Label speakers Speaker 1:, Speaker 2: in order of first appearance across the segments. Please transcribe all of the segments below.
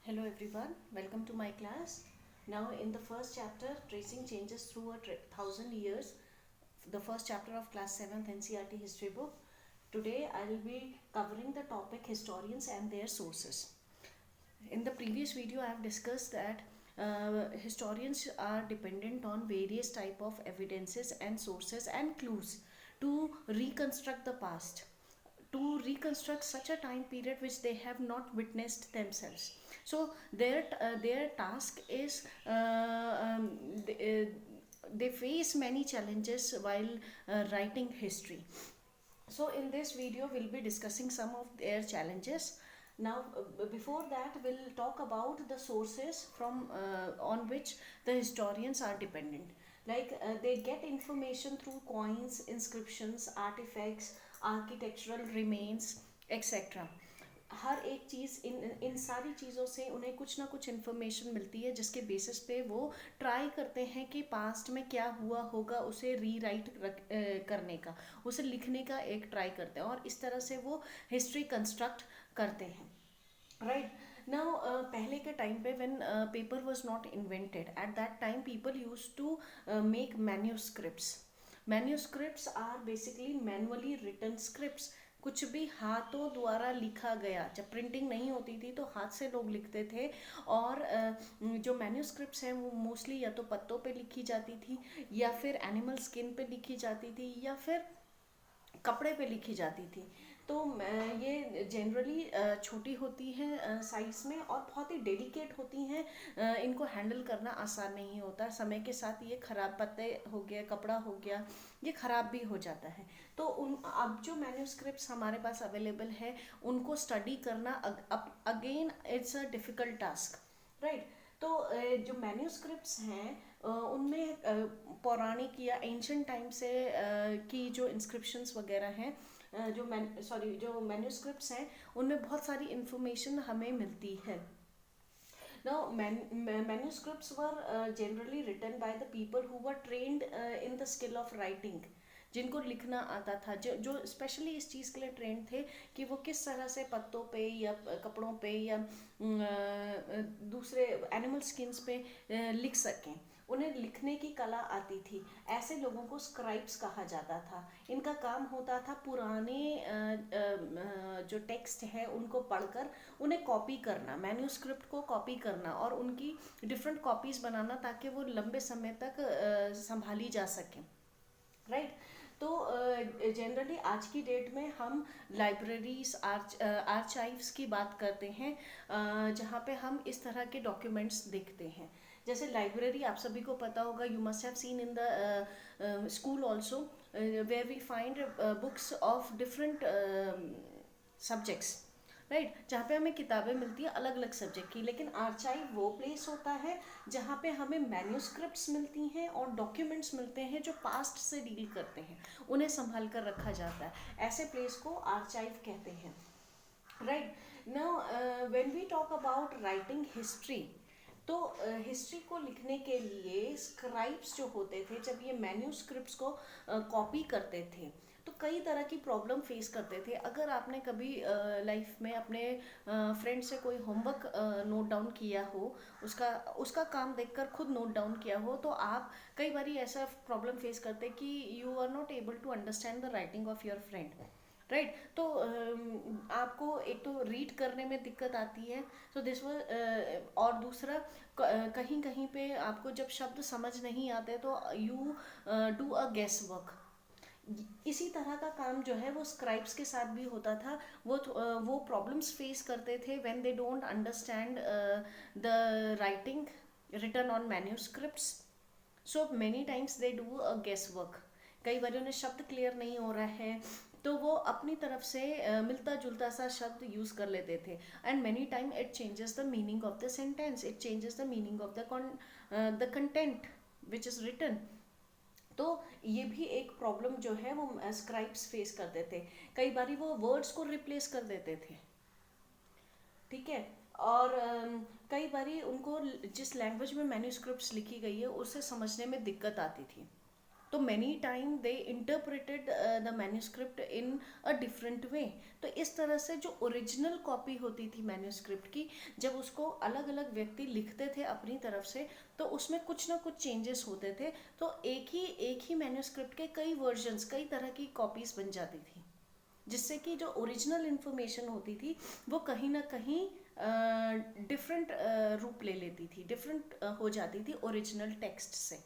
Speaker 1: Hello everyone, welcome to my class. Now in the first chapter, Tracing Changes Through Thousand Years, the first chapter of class 7th NCERT history book. Today I will be covering the topic historians and their sources. In the previous video I have discussed that historians are dependent on various type of evidences and sources and clues to reconstruct the past, to reconstruct such a time period which they have not witnessed themselves. So their task is they face many challenges while writing history. So in this video we'll be discussing some of their challenges. Now before that we'll talk about the sources from on which the historians are dependent. Like they get information through coins, inscriptions, artifacts, architectural remains, etc. हर एक चीज़ इन सारी चीज़ों से उन्हें कुछ ना कुछ information मिलती है जिसके बेसिस पे वो ट्राई करते हैं कि पास्ट में क्या हुआ होगा उसे रीराइट करने का, उसे लिखने का एक ट्राई करते हैं और इस तरह से वो हिस्ट्री कंस्ट्रक्ट करते हैं. राइट नाउ पहले के टाइम पे when paper was not invented, at that time people used to make manuscripts. Manuscripts are basically manually written scripts. कुछ भी हाथों द्वारा लिखा गया. जब प्रिंटिंग नहीं होती थी तो हाथ से लोग लिखते थे और जो मैन्यूस्क्रिप्ट्स हैं वो मोस्टली या तो पत्तों पे लिखी जाती थी या फिर एनिमल स्किन पे लिखी जाती थी या फिर कपड़े पे लिखी जाती थी. तो ये जनरली छोटी होती हैं साइज़ में और बहुत ही डेलिकेट होती हैं. इनको हैंडल करना आसान नहीं होता. समय के साथ ये ख़राब, पत्ते हो गया, कपड़ा हो गया, ये ख़राब भी हो जाता है. तो अब जो मैन्यूस्क्रिप्ट्स हमारे पास अवेलेबल है उनको स्टडी करना again it's a difficult task. Right. तो जो मैन्यूस्क्रिप्ट्स हैं उनमें पौराणिक या एंशंट टाइम से की जो इंस्क्रिप्शंस वगैरह हैं, जो मैन्यूस्क्रिप्ट्स हैं उनमें बहुत सारी इंफॉर्मेशन हमें मिलती है. Now, manuscripts were generally written by the people who were trained in the skill of writing. जिनको लिखना आता था, जो स्पेशली इस चीज़ के लिए ट्रेंड थे कि वो किस तरह से पत्तों पे या कपड़ों पे या दूसरे एनिमल स्किन्स पे लिख सकें. उन्हें लिखने की कला आती थी. ऐसे लोगों को स्क्राइब्स कहा जाता था. इनका काम होता था पुराने जो टेक्स्ट है उनको पढ़कर उन्हें कॉपी करना, मैन्यूस्क्रिप्ट को कॉपी करना और उनकी डिफरेंट कॉपीज़ बनाना ताकि वो लंबे समय तक संभाली जा सकें. राइट. तो जनरली आज की डेट में हम लाइब्रेरीज, आर्चाइव्स की बात करते हैं जहाँ पे हम इस तरह के डॉक्यूमेंट्स देखते हैं. जैसे लाइब्रेरी आप सभी को पता होगा, you must have seen in the school also where we find books of different subjects. Right. जहाँ पे हमें किताबें मिलती हैं अलग अलग सब्जेक्ट की. लेकिन आर्चाइव वो प्लेस होता है जहाँ पे हमें मैन्यूस्क्रिप्ट्स मिलती हैं और डॉक्यूमेंट्स मिलते हैं जो पास्ट से डील करते हैं, उन्हें संभाल कर रखा जाता है. ऐसे प्लेस को आर्चाइव कहते हैं. Right. Now when we talk about writing history, तो हिस्ट्री को लिखने के लिए स्क्राइब्स जो होते थे, जब ये मैन्यूस्क्रिप्ट्स को कॉपी करते थे तो कई तरह की प्रॉब्लम फेस करते थे. अगर आपने कभी लाइफ में अपने फ्रेंड से कोई होमवर्क नोट डाउन किया हो, उसका उसका काम देखकर खुद नोट डाउन किया हो, तो आप कई बार ऐसा प्रॉब्लम फेस करते कि you are not able to understand the writing of your friend. Right. तो आपको एक तो रीड करने में दिक्कत आती है. सो दिस वाज, और दूसरा कहीं कहीं पे आपको जब शब्द समझ नहीं आते तो you do a guess work. इसी तरह का काम जो है वो स्क्राइब्स के साथ भी होता था. वो प्रॉब्लम्स फेस करते थे when they don't understand the writing written on manuscripts. So many times they do a guess work. कई बार उन्हें शब्द क्लियर नहीं हो रहा है तो वो अपनी तरफ से मिलता जुलता सा शब्द यूज़ कर लेते थे. And many time it changes the meaning of the sentence, it changes the meaning of the content which is written. तो ये भी एक प्रॉब्लम जो है वो स्क्राइब्स फेस करते थे. कई बार वो वर्ड्स को रिप्लेस कर देते थे. ठीक है. और कई बार उनको जिस लैंग्वेज में मैन्यूस्क्रिप्ट्स लिखी गई है उसे समझने में दिक्कत आती थी. तो many time they interpreted the manuscript in a different way. तो इस तरह से जो ओरिजिनल कॉपी होती थी मैन्यूस्क्रिप्ट की, जब उसको अलग अलग व्यक्ति लिखते थे अपनी तरफ से, तो उसमें कुछ ना कुछ चेंजेस होते थे। तो एक ही मैन्यूस्क्रिप्ट के कई वर्जन्स, कई तरह की कॉपीज बन जाती थी, जिससे कि जो ओरिजिनल इंफॉर्मेशन होती थी वो कहीं ना कहीं डिफरेंट रूप ले लेती थी, डिफरेंट हो जाती थी ओरिजिनल टेक्स्ट से,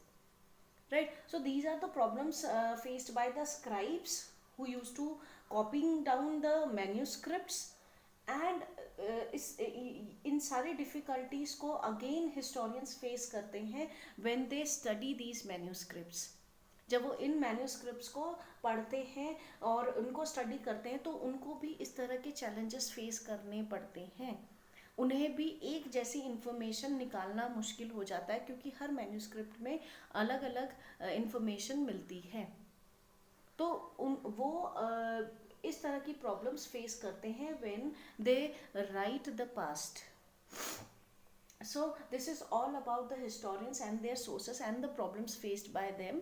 Speaker 1: right? So these are the problems faced by the scribes who used to copying down the manuscripts, and इन सारी डिफिकल्टीज को अगेन हिस्टोरियंस फेस करते हैं when they study these manuscripts. जब वो इन मैन्यूस्क्रिप्ट्स को पढ़ते हैं और उनको स्टडी करते हैं तो उनको भी इस तरह के चैलेंजेस फेस करने पड़ते हैं। उन्हें भी एक जैसी इंफॉर्मेशन निकालना मुश्किल हो जाता है, क्योंकि हर मैन्यूस्क्रिप्ट में अलग अलग इंफॉर्मेशन मिलती है। तो वो इस तरह की प्रॉब्लम्स फेस करते हैं when they right the past. So this is all about the historians and their sources and the problems faced by them.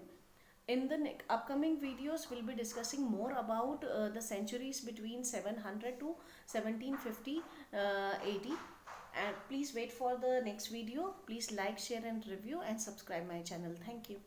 Speaker 1: In the upcoming videos, we'll be discussing more about the centuries between 700 to 1750 AD. And please wait for the next video. Please like, share and review and subscribe my channel. Thank you.